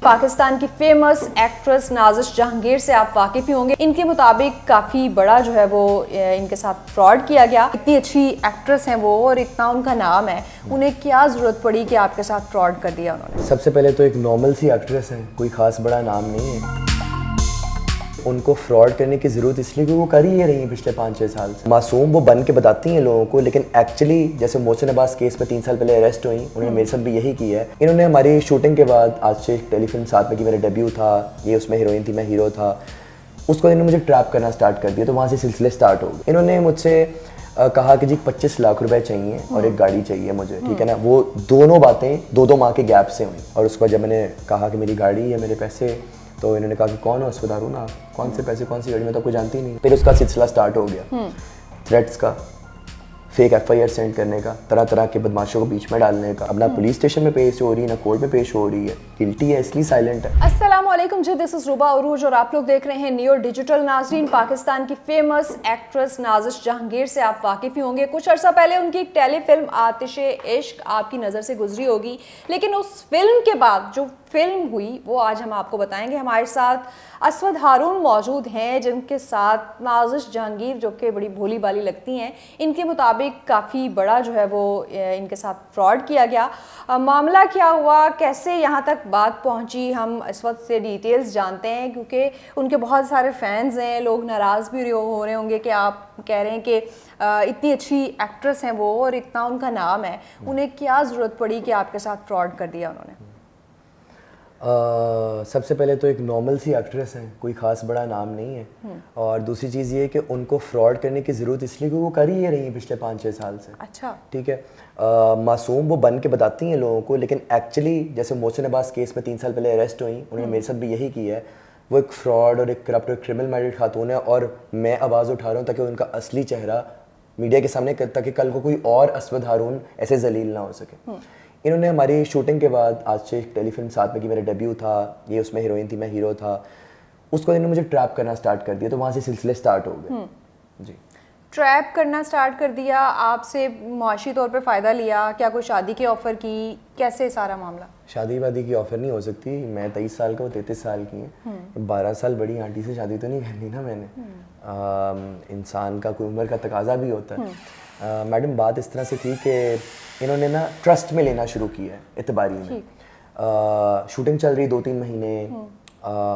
पाकिस्तान की famous actress Nazish Jahangir से आप वाकिफ ही होंगे। इनके मुताबिक काफ़ी बड़ा जो है वो इनके साथ फ्रॉड किया गया। इतनी अच्छी एक्ट्रेस हैं वो और इतना उनका नाम है, उन्हें क्या ज़रूरत पड़ी कि आपके साथ फ्रॉड कर दिया उन्होंने? सबसे पहले तो एक नॉर्मल सी एक्ट्रेस है, कोई ख़ास बड़ा नाम नहीं है। उनको फ्रॉड करने की ज़रूरत इसलिए कि वो कर ही रही हैं पिछले 5-6 साल से। मासूम वो बन के बताती हैं लोगों को, लेकिन एक्चुअली जैसे मोहसिन अब्बास केस में 3 साल पहले अरेस्ट हुई, उन्होंने मेरे साथ भी यही किया है। इन्होंने हमारी शूटिंग के बाद, आज से एक टेलीफिल्म साथ में की, मेरा डेब्यू था, ये उसमें हीरोइन थी, मैं हीरो था, उसको इन्होंने मुझे ट्रैप करना स्टार्ट कर दिया। तो वहाँ से सिलसिले स्टार्ट हो गए। इन्होंने मुझसे कहा कि जी 25 लाख रुपए चाहिए और एक गाड़ी चाहिए मुझे, ठीक है ना। वो दोनों बातें 2-2 माह के गैप से हुई। और उसके बाद जब मैंने कहा कि मेरी गाड़ी है, मेरे पैसे, तो इन्होंने कहा कि कौन हो अस्पताल हूँ ना, कौन से पैसे, कौन सी गाड़ी, मैं तो आपको जानती ही नहीं। फिर उसका सिलसिला स्टार्ट हो गया, थ्रेट्स का, फेक FIR सेंड करने का, तरह तरह के बदमाशों को बीच में डालने का। अब ना पुलिस स्टेशन में पेश हो रही है, ना कोर्ट में पेश हो रही है, गिल्टी है इसलिए साइलेंट है। अस्सलाम वालेकुम जी, दिस इज रुबा उरूज और आप लोग देख रहे हैं नियो डिजिटल। नाज़रीन, पाकिस्तान की फेमस एक्ट्रेस नाजिश जहांगीर से आप वाकिफ ही होंगे। कुछ अर्सा पहले उनकी एक टेलीफिल्म आतिश-ए-इश्क आपकी नज़र से गुजरी होगी, लेकिन उस फिल्म के बाद जो फिल्म हुई वो आज हम आपको बताएंगे। हमारे साथ असवद हारून मौजूद हैं, जिनके साथ नाजिश जहांगीर, जो कि बड़ी भोली भाली लगती हैं, इनके मुताबिक काफ़ी बड़ा जो है वो इनके साथ फ्रॉड किया गया। मामला क्या हुआ, कैसे यहाँ तक बात पहुँची, हम असवद से डिटेल्स जानते हैं, क्योंकि उनके बहुत सारे फैंस हैं। लोग नाराज़ भी हो रहे होंगे कि आप कह रहे हैं कि इतनी अच्छी एक्ट्रेस हैं वो और इतना उनका नाम है, उन्हें क्या ज़रूरत पड़ी कि आपके साथ फ्रॉड कर दिया उन्होंने? सबसे पहले तो एक नॉर्मल सी एक्ट्रेस है, कोई ख़ास बड़ा नाम नहीं है। और दूसरी चीज़ ये है कि उनको फ्रॉड करने की ज़रूरत इसलिए कि वो कर ही रही हैं पिछले 5-6 साल से। अच्छा, ठीक है। मासूम वो बन के बताती हैं लोगों को, लेकिन एक्चुअली जैसे मोहसिन अब्बास केस में 3 साल पहले अरेस्ट हुई, उन्होंने मेरे साथ भी यही किया है। वो एक फ्रॉड और एक करप्ट और क्रिमिनल माइंडेड खातून है, और मैं आवाज़ उठा रहा हूँ ताकि उनका असली चेहरा मीडिया के सामने, ताकि कल को कोई और असवद हारून ऐसे जलील ना हो सके। इन्होंने हमारी शूटिंग के बाद, आज से एक टेलीफिल्म साथ में की, मेरा डेब्यू था, ये उसमें हीरोइन थी, मैं हीरो था, उसको इन्होंने मुझे ट्रैप करना स्टार्ट कर दिया। तो वहाँ से सिलसिले स्टार्ट हो गए। जी, ट्रैप करना स्टार्ट कर दिया, आपसे मुआशी तौर पे फ़ायदा लिया, क्या कोई शादी की ऑफ़र की, कैसे सारा मामला? शादी वादी की ऑफ़र नहीं हो सकती। मैं 23 साल का, वो 33 साल की है। 12 साल बड़ी आंटी से शादी तो नहीं करनी ना मैंने। इंसान का कोई उम्र का तकाजा भी होता है। मैडम, बात इस तरह से थी कि इन्होंने ना ट्रस्ट में लेना शुरू किया है, एतबारी में। शूटिंग चल रही 2-3 महीने,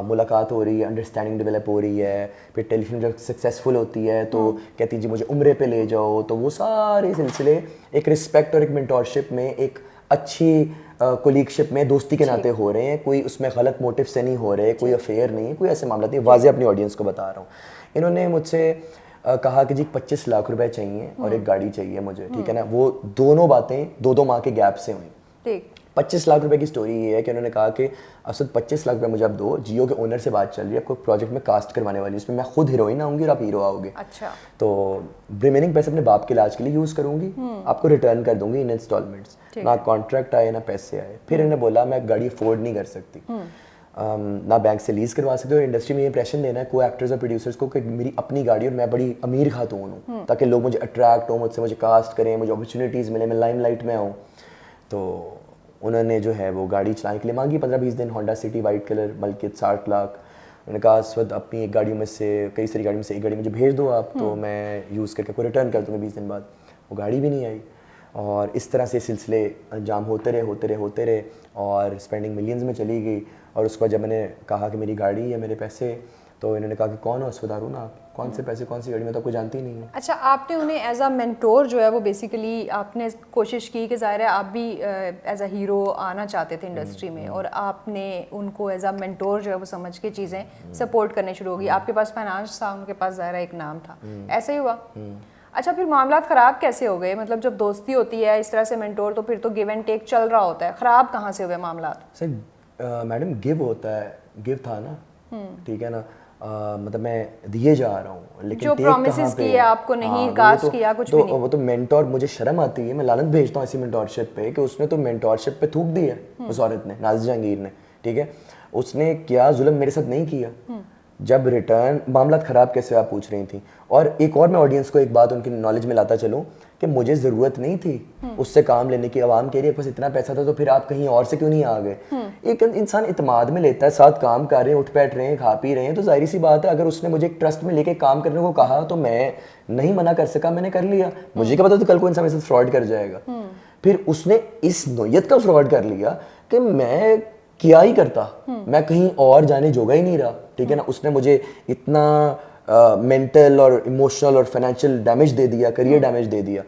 मुलाकात हो रही है, अंडरस्टैंडिंग डेवलप हो रही है। फिर टेलीफिल्म जब सक्सेसफुल होती है तो कहती जी मुझे उम्रे पे ले जाओ। तो वो सारे सिलसिले एक रिस्पेक्ट और एक मेंटोरशिप में, एक अच्छी कोलीगशिप में, दोस्ती के नाते हो रहे हैं। कोई उसमें गलत मोटिव से नहीं हो रहे, कोई अफेयर नहीं है, कोई ऐसे मामला नहीं। वाज़े अपनी ऑडियंस को बता रहा हूँ। इन्होंने मुझसे कहा कि जी 25 लाख रुपए चाहिए और एक गाड़ी चाहिए मुझे, ठीक है ना। वो दोनों बातें 2-2 माह के गैप से हुई। ठीक। 25 लाख रुपए की स्टोरी ये है कि उन्होंने कहा कि असद 25 लाख रुपए मुझे आप दो, जियो के ओनर से बात चल रही है, आपको प्रोजेक्ट में कास्ट करवाने वाली है, उसमें मैं खुद हीरोइन आऊँगी और आप हीरो आओगे। अच्छा। तो रिमेनिंग पैसे अपने बाप के इलाज के लिए यूज़ करूँगी, आपको रिटर्न कर दूंगी इन इंस्टॉलमेंट्स। ना कॉन्ट्रैक्ट आए ना पैसे आए। फिर इन्होंने बोला मैं गाड़ी अफोर्ड नहीं कर सकती, ना बैंक से लीज करवा सकते हो। इंडस्ट्री में ये इंप्रेशन देना है को एक्टर्स और प्रोड्यूसर्स को कि मेरी अपनी गाड़ी और मैं बड़ी अमीर खातून हूँ, ताकि लोग मुझे अट्रैक्ट हो, मुझे कास्ट करें, मुझे अपॉर्चुनिटीज़ मिले, मैं लाइमलाइट में आऊँ। तो उन्होंने जो है वो गाड़ी चलाने के लिए मांगी 15-20 दिन, होंडा सिटी वाइट कलर, मलकियत 60 लाख। उन्होंने कहा अस्वद अपनी एक गाड़ियों में से, कई सारी गाड़ी में से एक गाड़ी मुझे भेज दो आप, तो मैं यूज़ करके आपको रिटर्न कर दूँगा 20 दिन बाद। वो गाड़ी भी नहीं आई, और इस तरह से सिलसिले अंजाम होते रहे और स्पेंडिंग मिलियंस में चली गई। और उसके बाद जब मैंने कहा कि मेरी गाड़ी है, मेरे पैसे, तो इन्होंने कहा कि कौन हो अस्वद हारून आप, कौन से पैसे, कौन सी गाड़ी, में तो आपको जानती नहीं है। अच्छा, आपने उन्हें एज अ मेंटोर जो है वो बेसिकली आपने कोशिश की कि ज़ाहिर है आप भी एज अ हीरो आना चाहते थे इंडस्ट्री में, और आपने उनको एज अ मेंटोर जो है वो समझ के चीज़ें सपोर्ट करने शुरू होगी। आपके पास फाइनेंस था, उनके पास ज़ाहिर है एक नाम था, ऐसे ही हुआ। अच्छा, फिर मामला ख़राब कैसे हो गए? मतलब जब दोस्ती होती है इस तरह से मेंटोर, तो फिर तो गिव एंड टेक चल रहा होता है, ख़राब कहाँ से हुए मामला? सर मैडम, गिव होता है, गिव था ना, ठीक है ना। मतलब मैं दिए जा रहा हूँ, लेकिन जो टेक प्रॉमिसेस कहाँ पे किए है? आपको नहीं हाँ, कास्ट किया, कुछ भी नहीं। वो तो मेंटोर, मुझे शर्म आती है, मैं लानत भेजता हूँ ऐसी मेंटोरशिप पे कि उसने तो मेंटोरशिप पे थूक दी है उस औरत ने, नाज़िश जहांगीर ने, ठीक है। उसने क्या जुल्म मेरे साथ नहीं किया। जब रिटर्न मामला ख़राब कैसे आप पूछ रही थी। और एक और मैं ऑडियंस को एक बात उनकी नॉलेज में लाता चलूँ कि मुझे ज़रूरत नहीं थी उससे काम लेने की। आवाम कह रही है बस इतना पैसा था तो फिर आप कहीं और से क्यों नहीं आ गए। एक इंसान इत्मीनान में लेता है, साथ काम कर रहे हैं, उठ बैठ रहे हैं, खा पी रहे हैं, तो जाहिर सी बात है अगर उसने मुझे एक ट्रस्ट में लेके काम करने को कहा तो मैं नहीं मना कर सका, मैंने कर लिया। मुझे क्या पता था कल को इंसान मेरे साथ फ्रॉड कर जाएगा। फिर उसने इस नौयत का फ्रॉड कर लिया कि मैं क्या ही करता, मैं कहीं और जाने जोगा ही नहीं रहा, ठीक है ना। उसने मुझे इतना मेंटल और इमोशनल और फाइनेंशियल डैमेज दे दिया, करियर डैमेज दे दिया।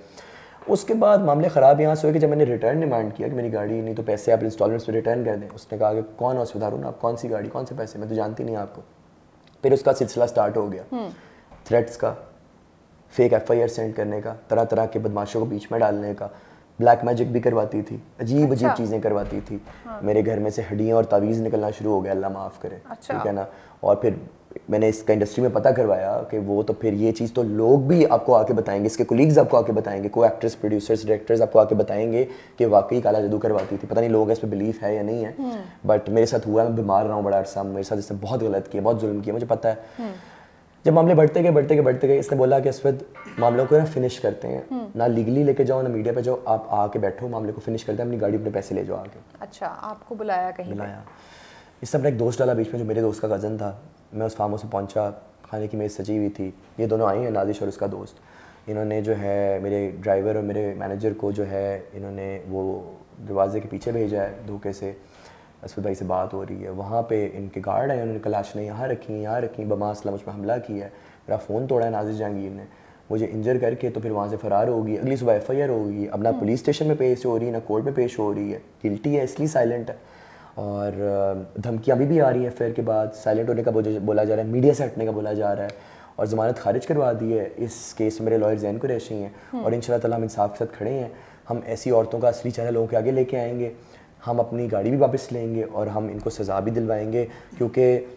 उसके बाद मामले ख़राब यहाँ से हुए कि जब मैंने रिटर्न डिमांड किया कि मेरी गाड़ी नहीं तो पैसे आप इंस्टॉलमेंट्स पे रिटर्न कर दें, उसने कहा कि कौन औसत हारून, आप कौन सी गाड़ी, कौन से पैसे, मैं तो जानती नहीं आपको। फिर उसका सिलसिला स्टार्ट हो गया थ्रेट्स का, फेक FIR सेंड करने का, तरह तरह के बदमाशों को बीच में डालने का, ब्लैक मैजिक भी करवाती थी, अजीब अजीब चीज़ें करवाती थी। मेरे घर में से हड्डियाँ और तावीज़ निकलना शुरू हो गया, अल्लाह माफ़ करे, ठीक है ना। और फिर मैंने इसका इंडस्ट्री में पता करवाया कि वो तो फिर ये चीज़ तो लोग भी आपको आके बताएंगे, इसके कोलीग्स आपको आके बताएंगे, को एक्ट्रेस, प्रोड्यूसर्स, डायरेक्टर्स आपको आके बताएंगे कि वाकई काला जादू करवाती थी। पता नहीं लोगों का इस पर बिलीफ है या नहीं है, बट मेरे साथ हुआ, मैं बीमार रहा हूँ बड़ा अरसा, मेरे साथ इसने बहुत गलत किया, बहुत जुल्म किया, मुझे पता है। जब मामले बढ़ते गए इसने बोला कि असवद मामलों को ना फिनिश करते हैं, ना लीगली लेके जाओ ना मीडिया पे जाओ, आप आके बैठो, मामले को फिनिश करते हैं, अपनी गाड़ी अपने पैसे ले जाओ आके। अच्छा, आपको बुलाया कहीं? बुलाया। इससे अपना एक दोस्त डाला बीच में जो मेरे दोस्त का कज़न था। मैं उस फार्म हाउस में पहुंचा, खाने की मेज़ सजी हुई थी, ये दोनों आई हैं, नाजिश और उसका दोस्त। इन्होंने जो है मेरे ड्राइवर और मेरे मैनेजर को जो है इन्होंने वो दरवाजे के पीछे भेजा है धोखे से। असद भाई से बात हो रही है, वहाँ पे इनके गार्ड आए, उन्होंने कलाशनें यहाँ रखी, बमासला मुझ पर हमला किया है, मेरा फ़ोन तोड़ा है नाजिश जहांगीर ने, मुझे इंजर करके तो फिर वहाँ से फ़रार होगी। अगली सुबह FIR होगी, अब ना पुलिस स्टेशन में पेश हो रही है ना कोर्ट में पेश हो रही है, गिल्टी है इसलिए साइलेंट है। और धमकियाँ भी आ रही हैं FIR के बाद, साइलेंट होने का बोला जा रहा है, मीडिया से हटने का बोला जा रहा है, और ज़मानत खारिज करवा दी है। इस केस में मेरे लॉयर ज़ैन कुरैशी हैं और इंशाल्लाह ताला हम इंसाफ के साथ खड़े हैं। हम ऐसी औरतों का असली चेहरा लोगों के आगे लेके आएंगे, हम अपनी गाड़ी भी वापस लेंगे और हम इनको सज़ा भी दिलवाएंगे, क्योंकि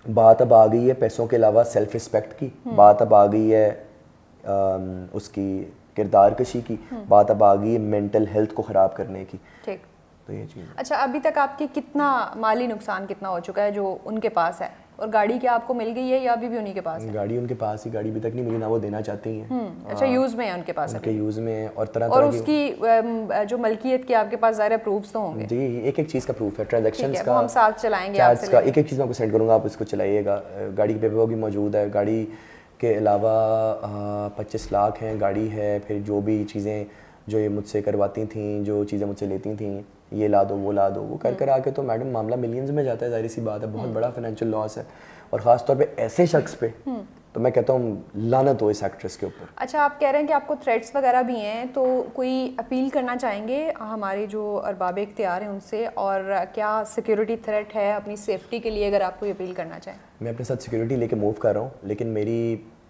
बात अब आ गई है पैसों के अलावा सेल्फ रिस्पेक्ट की, बात अब आ गई है उसकी किरदार कशी की, बात अब आ गई है मेंटल हेल्थ को ख़राब करने की। ठीक, तो ये चीज़। अच्छा, अभी तक आपकी कितना माली नुकसान कितना हो चुका है जो उनके पास है, और गाड़ी क्या आपको मिल गई है या अभी भी उन्हीं के पास है? गाड़ी उनके पास ही, गाड़ी अभी तक नहीं मिली, ना वो देना चाहती हैं। अच्छा, यूज़ में है उनके पास? उनके यूज़ में है, और तरह और तरह उसकी जो मलकियत की आपके पास ज़ाहिर प्रूफ्स तो होंगे? जी, एक एक चीज़ का प्रूफ है, ट्रांजैक्शंस का, वो हम साथ चलाएंगे चैट्स आपसे का, एक एक चीज़ मैं आपको सेंड करूँगा, आप इसको चलाइएगा। गाड़ी के पेपर भी मौजूद है, गाड़ी के अलावा 25 लाख हैं, गाड़ी है, फिर जो भी चीज़ें जो ये मुझसे करवाती थी, जो चीज़ें मुझसे लेती थी, ये ला दो वो ला दो, वो कर आके तो मैडम मामला मिलियंस में जाता है, जाहिर सी बात है, बहुत बड़ा फाइनेंशियल लॉस है, और ख़ास तौर पे ऐसे शख्स पे तो मैं कहता हूँ लानत हो इस एक्ट्रेस के ऊपर। अच्छा, आप कह रहे हैं कि आपको थ्रेट्स वगैरह भी हैं, तो कोई अपील करना चाहेंगे हमारे जो अरबाब इख्तियार हैं उनसे, और क्या सिक्योरिटी थ्रेट है अपनी सेफ्टी के लिए, अगर आप कोई अपील करना चाहें? मैं अपने साथ सिक्योरिटी लेके मूव कर रहा हूँ, लेकिन मेरी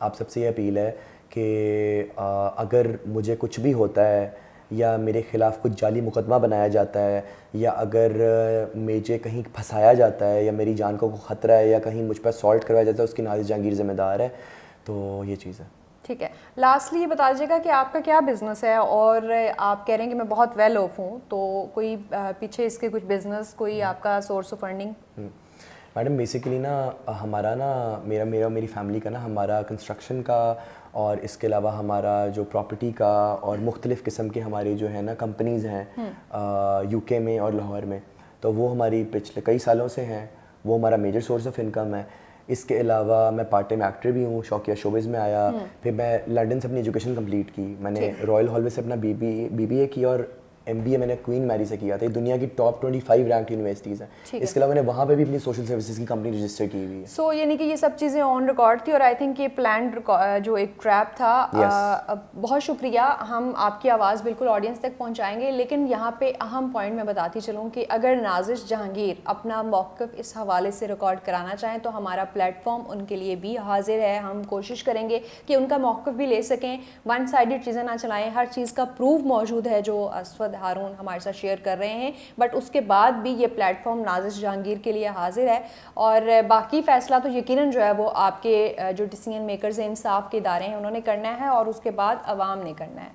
आप सबसे ये अपील है कि अगर मुझे कुछ भी होता है या मेरे ख़िलाफ़ कुछ जाली मुकदमा बनाया जाता है, या अगर मुझे कहीं फंसाया जाता है, या मेरी जान को ख़तरा है, या कहीं मुझ पर असॉल्ट करवाया जाता है, उसकी नाजिश जहांगीर ज़िम्मेदार है। तो ये चीज़ है। ठीक है, लास्टली ये बता दीजिएगा कि आपका क्या बिज़नेस है, और आप कह रहे हैं कि मैं बहुत वेल ऑफ हूँ, तो कोई पीछे इसके कुछ बिज़नेस, कोई आपका source of funding? Madam basically ना हमारा ना मेरा मेरी फैमिली का ना, हमारा कंस्ट्रक्शन का और इसके अलावा हमारा जो प्रॉपर्टी का और मुख्तलिफ़ किस्म के हमारे जो है ना कंपनीज़ हैं UK में और लाहौर में, तो वो हमारी पिछले कई सालों से हैं, वो हमारा मेजर सोर्स ऑफ इनकम है। इसके अलावा मैं पार्ट टाइम एक्टर भी हूँ, शौकिया शोबिज़ में आया, फिर मैं लंदन से अपनी एजुकेशन कंप्लीट की, मैंने रॉयल हॉलवे से अपना BBA किया, और MBA मैंने क्वीन मैरी से किया था। ये दुनिया की टॉप 25 रैंक यूनिवर्सिटीज़ हैं। इसके अलावा मैंने वहाँ पे भी अपनी सोशल सर्विसेज की कंपनी रजिस्टर की हुई है। सो यानी कि ये सब चीज़ें ऑन रिकॉर्ड थी, और आई थिंक ये प्लान्ड जो एक ट्रैप था। बहुत शुक्रिया, हम आपकी आवाज़ बिल्कुल ऑडियंस तक पहुँचाएंगे, लेकिन यहाँ पे अहम पॉइंट मैं बताती चलूँ कि अगर नाजिश जहांगीर अपना मौक़िफ़ इस हवाले से रिकॉर्ड कराना चाहें तो हमारा प्लेटफॉर्म उनके लिए भी हाजिर है। हम कोशिश करेंगे कि उनका मौक़िफ़ भी ले सकें, वन साइडेड चीज़ें ना चलाएँ, हर चीज़ का प्रूफ मौजूद है जो असवद हारून हमारे साथ शेयर कर रहे हैं, बट उसके बाद भी ये प्लेटफॉर्म नाजिश जहांगीर के लिए हाजिर है। और बाकी फ़ैसला तो यकीनन जो है वो आपके जो डिसीजन मेकर्स हैं, इंसाफ के इदारे हैं, उन्होंने करना है, और उसके बाद अवाम ने करना है।